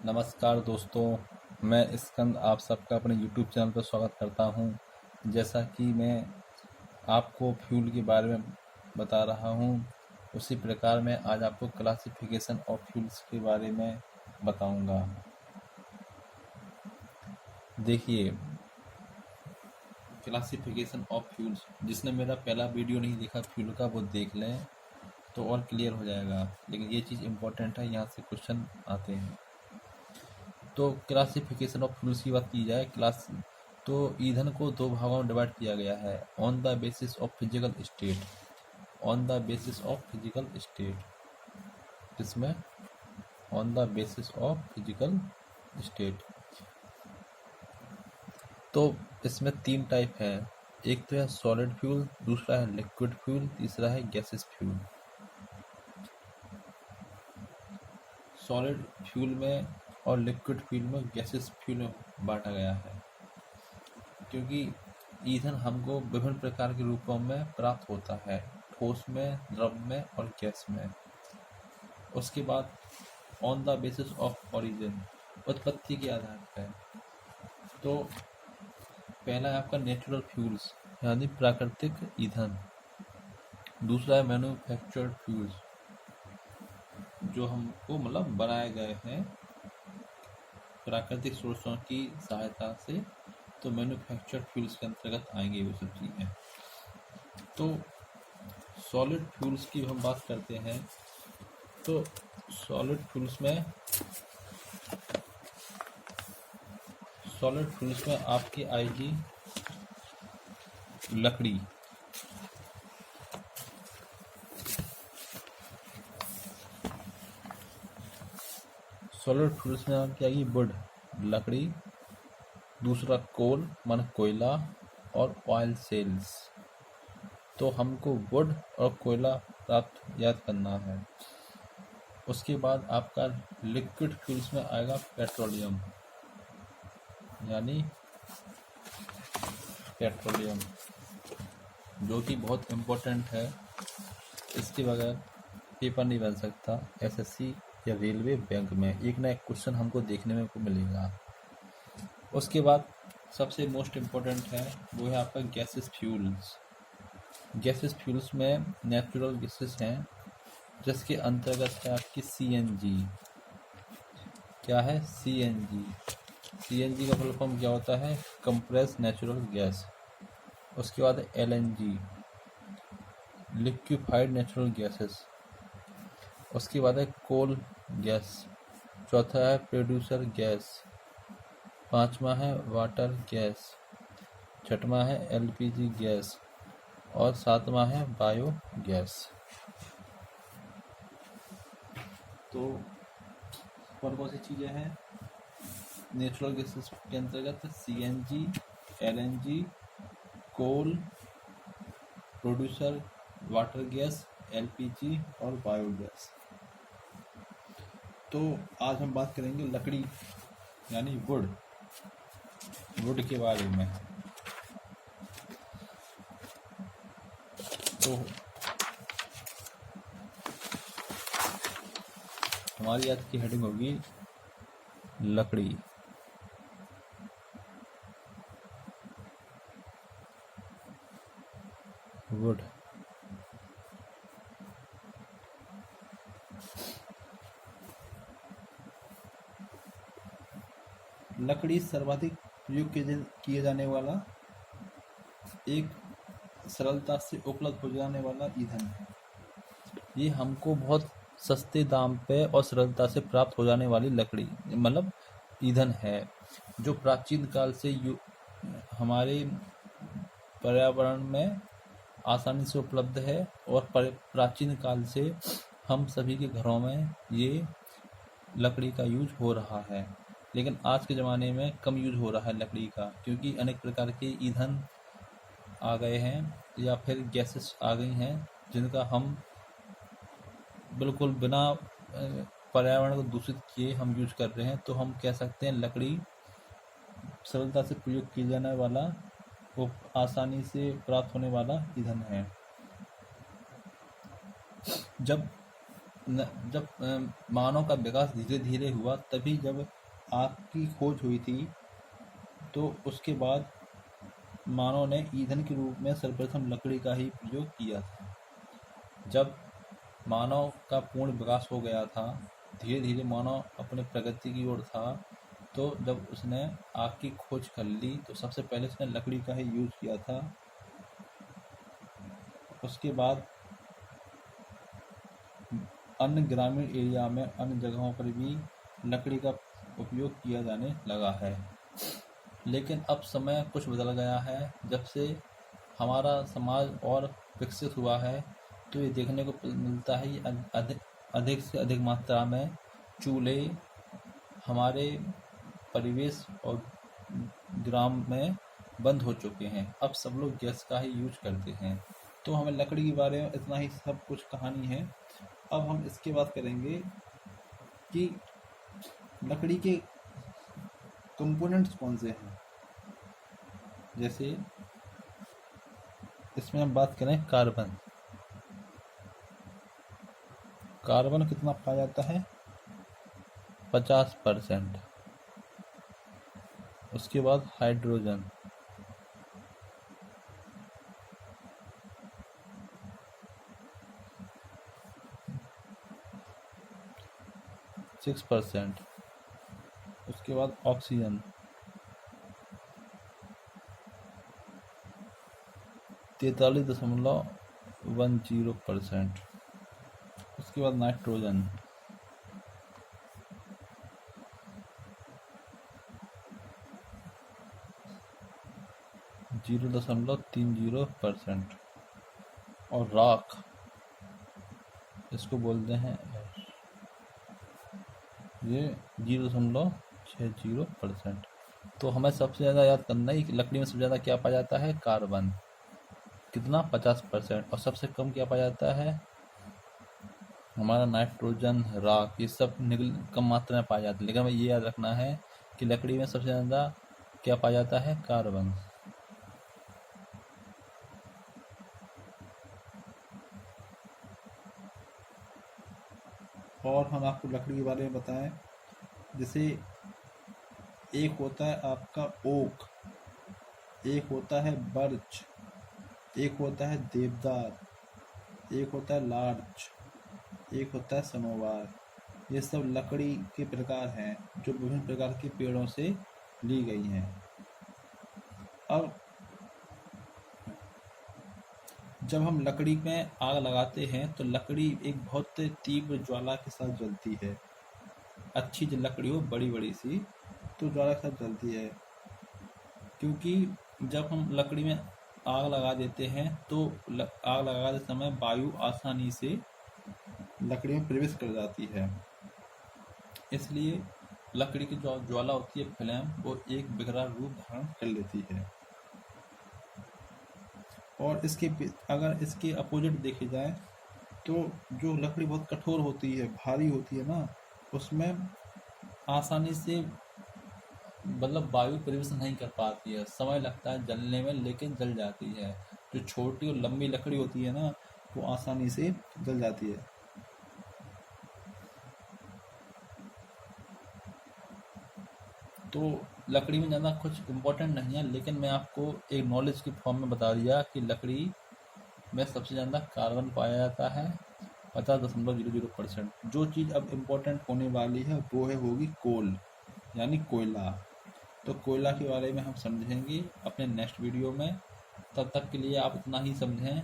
नमस्कार दोस्तों, मैं स्कंद आप सबका अपने YouTube चैनल पर स्वागत करता हूं। जैसा कि मैं आपको फ्यूल के बारे में बता रहा हूं, उसी प्रकार मैं आज आपको क्लासिफिकेशन ऑफ फ्यूल्स के बारे में बताऊंगा। देखिए, क्लासिफिकेशन ऑफ फ्यूल्स, जिसने मेरा पहला वीडियो नहीं देखा फ्यूल का वो देख लें तो और क्लियर हो जाएगा। लेकिन ये चीज़ इम्पोर्टेंट है, यहाँ से क्वेश्चन आते हैं। तो क्लासिफिकेशन ऑफ फ्यूल्स की बात की जाए, तो ईंधन को दो भागों में डिवाइड किया गया है। On the basis of physical state, on the basis of physical state, इसमें on the basis of physical state. तो इसमें तीन टाइप है। एक तो है सॉलिड फ्यूल, दूसरा है लिक्विड फ्यूल, तीसरा है गैसेस फ्यूल। सॉलिड फ्यूल में और लिक्विड फ्यूल में, गैसेस फ्यूल में बांटा गया है, क्योंकि ईंधन हमको विभिन्न प्रकार के रूपों में प्राप्त होता है, ठोस में, द्रव में और गैस में। उसके बाद on the basis of origin, उत्पत्ति के आधार पर। तो पहला है आपका नेचुरल फ्यूल्स यानी प्राकृतिक ईंधन। दूसरा है मैन्युफैक्चर्ड फ्यूल्स, जो हमको बनाए गए हैं प्राकृतिक स्रोतों की सहायता से। तो मैन्युफैक्चर्ड फ्यूल्स के अंतर्गत आएंगे वो सब चीज़ें। तो सॉलिड फ्यूल्स की हम बात करते हैं, तो सॉलिड फ्यूल्स में आपकी आएगी लकड़ी। सॉलिड फ्यूल्स में आपकी आएगी वुड, लकड़ी। दूसरा कोल मन कोयला और ऑयल सेल्स। तो हमको वुड और कोयला प्राप्त याद करना है। उसके बाद आपका लिक्विड फ्यूल्स में आएगा पेट्रोलियम, यानी पेट्रोलियम, जो कि बहुत इम्पोर्टेंट है। इसके बगैर पेपर नहीं बन सकता एसएससी या रेलवे बैंक में। एक ना एक क्वेश्चन हमको देखने को मिलेगा। उसके बाद सबसे मोस्ट इम्पोर्टेंट है, वो है आपका गैसेस फ्यूल्स। गैसेस फ्यूल्स में नेचुरल गैसेस हैं, जिसके अंतर्गत है आपकी सीएनजी। क्या है? सीएनजी। सीएनजी का फुल फॉर्म क्या होता है? Compress natural gas. उसके बाद एलएनजी, लिक्विफाइड नेचुरल गैसेस। उसके बाद है कोल गैस। चौथा है प्रोड्यूसर गैस। पांचवा है वाटर गैस। छठवां है एलपीजी गैस और सातवां है बायो गैस। तो कौन सी चीज़ें हैं नेचुरल गैसेस के अंतर्गत? सीएनजी, एलएनजी, कोल, प्रोड्यूसर वाटर गैस, एलपीजी और बायोगैस। तो आज हम बात करेंगे लकड़ी यानी वुड के बारे में। तो हमारी आज की हेडिंग होगी लकड़ी। वुड। लकड़ी सर्वाधिक प्रयोग किए जाने वाला, एक सरलता से उपलब्ध हो जाने वाला ईंधन है। ये हमको बहुत सस्ते दाम पे और सरलता से प्राप्त हो जाने वाली लकड़ी ईंधन है, जो प्राचीन काल से हमारे पर्यावरण में आसानी से उपलब्ध है। और प्राचीन काल से हम सभी के घरों में ये लकड़ी का यूज हो रहा है। लेकिन आज के ज़माने में कम यूज हो रहा है लकड़ी का, क्योंकि अनेक प्रकार के ईंधन आ गए हैं या फिर गैसेस आ गई हैं, जिनका हम बिल्कुल बिना पर्यावरण को दूषित किए हम यूज कर रहे हैं। तो हम कह सकते हैं लकड़ी सरलता से प्रयोग किया जाने वाला, वो आसानी से प्राप्त होने वाला ईंधन है। जब जब मानव का विकास धीरे धीरे हुआ, तभी जब आग की खोज हुई थी, तो उसके बाद मानव ने ईंधन के रूप में सर्वप्रथम लकड़ी का ही प्रयोग किया था। जब मानव का पूर्ण विकास हो गया था, धीरे धीरे मानव अपने प्रगति की ओर था, तो जब उसने आग की खोज कर ली तो सबसे पहले उसने लकड़ी का ही यूज किया था। उसके बाद अन्य ग्रामीण एरिया में, अन्य जगहों पर भी लकड़ी का उपयोग किया जाने लगा है। लेकिन अब समय कुछ बदल गया है। जब से हमारा समाज और विकसित हुआ है, तो ये देखने को मिलता है कि अधिक से अधिक मात्रा में चूल्हे हमारे परिवेश और ग्राम में बंद हो चुके हैं। अब सब लोग गैस का ही यूज करते हैं। तो हमें लकड़ी के बारे में इतना ही सब कुछ कहानी है। अब हम इसके बात करेंगे कि लकड़ी के कंपोनेंट्स कौन से हैं। जैसे इसमें हम बात करें कार्बन। कार्बन कितना पाया जाता है? 50%। उसके बाद हाइड्रोजन 6%। उसके बाद ऑक्सीजन 43.10%। उसके बाद नाइट्रोजन 0.30%। और राख, इसको बोलते हैं ये 0.60%। तो हमें सबसे ज़्यादा याद करना है कि लकड़ी में सबसे ज़्यादा क्या पाया जाता है? कार्बन। कितना? 50%। और सबसे कम क्या पाया जाता है? हमारा नाइट्रोजन, राख, ये सब कम मात्रा में पाया जाता है। लेकिन हमें ये याद रखना है कि लकड़ी में सबसे ज़्यादा क्या पाया जाता है? कार्बन। और हम आपको लकड़ी के बारे में बताएं, जैसे एक होता है आपका ओक, एक होता है बर्च, एक होता है देवदार, एक होता है लार्च, एक होता है सनोवार। ये सब लकड़ी के प्रकार हैं जो विभिन्न प्रकार के पेड़ों से ली गई हैं। अब जब हम लकड़ी में आग लगाते हैं तो लकड़ी एक बहुत तीव्र ज्वाला के साथ जलती है। अच्छी जो लकड़ी हो, बड़ी बड़ी सी, तो ज्वाला के साथ जलती है। क्योंकि जब हम लकड़ी में आग लगा देते हैं तो आग लगाते समय वायु आसानी से लकड़ी में प्रवेश कर जाती है। इसलिए लकड़ी की जो ज्वाला होती है, फ्लेम, वो एक विकराल रूप धारण कर लेती है। और अगर इसके अपोजिट देखे जाए तो जो लकड़ी बहुत कठोर होती है, भारी होती है ना, उसमें आसानी से मतलब वायु प्रवेश नहीं कर पाती है, समय लगता है जलने में, लेकिन जल जाती है। जो छोटी और लंबी लकड़ी होती है ना, वो आसानी से जल जाती है। तो लकड़ी में ज़्यादा कुछ इम्पोर्टेंट नहीं है, लेकिन मैं आपको एक नॉलेज के फॉर्म में बता दिया कि लकड़ी में सबसे ज़्यादा कार्बन पाया जाता है, 50.00%। जो चीज़ अब इम्पोर्टेंट होने वाली है वो होगी कोल, यानी कोयला। तो कोयला के बारे में हम समझेंगे अपने नेक्स्ट वीडियो में। तब तक के लिए आप इतना ही समझें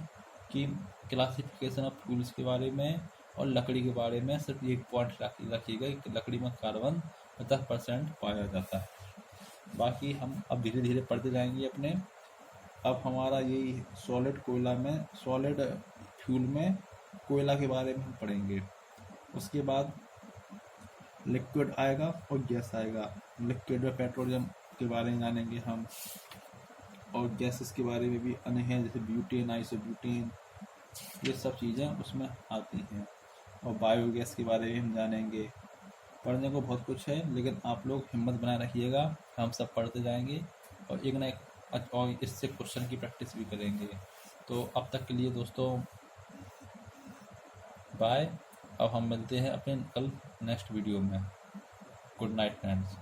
कि क्लासिफिकेशन ऑफ फ्यूल्स के बारे में और लकड़ी के बारे में सिर्फ एक पॉइंट रखिएगा कि लकड़ी में कार्बन 50% पाया जाता है। बाकी हम अब धीरे धीरे पढ़ते जाएंगे अपने। अब हमारा यही सॉलिड फ्यूल में कोयला के बारे में हम पढ़ेंगे। उसके बाद लिक्विड आएगा और गैस आएगा। लिक्विड में पेट्रोलियम के बारे में जानेंगे हम, और गैसेस के बारे में भी अन्य हैं, जैसे ब्यूटेन, आइसोब्यूटेन, ये सब चीज़ें उसमें आती हैं। और बायोगैस के बारे में हम जानेंगे। पढ़ने को बहुत कुछ है, लेकिन आप लोग हिम्मत बनाए रखिएगा, हम सब पढ़ते जाएंगे और एक ना एक और इससे क्वेश्चन की प्रैक्टिस भी करेंगे। तो अब तक के लिए दोस्तों, बाय। अब हम मिलते हैं अपने कल नेक्स्ट वीडियो में। Good night friends.